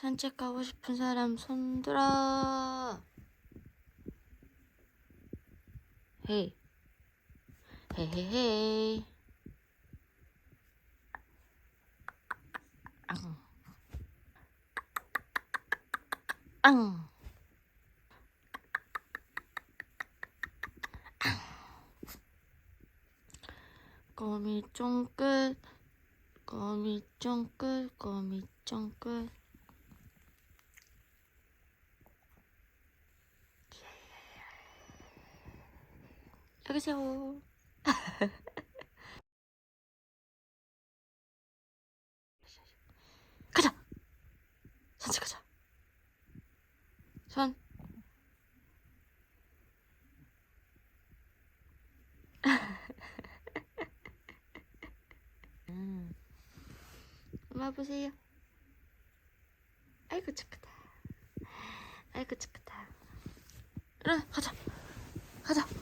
산책 가고 싶은 사람 손들어. 헤이 헤헤헤이. 앙. 앙. 거미 쫑긋, 거미 쫑긋, 거미 쫑긋. 여기 계세요. 가자. 산책 가자. 손. 엄마 보세요. 아이고 착하다. 아이고 착하다. 일어나 가자. 가자.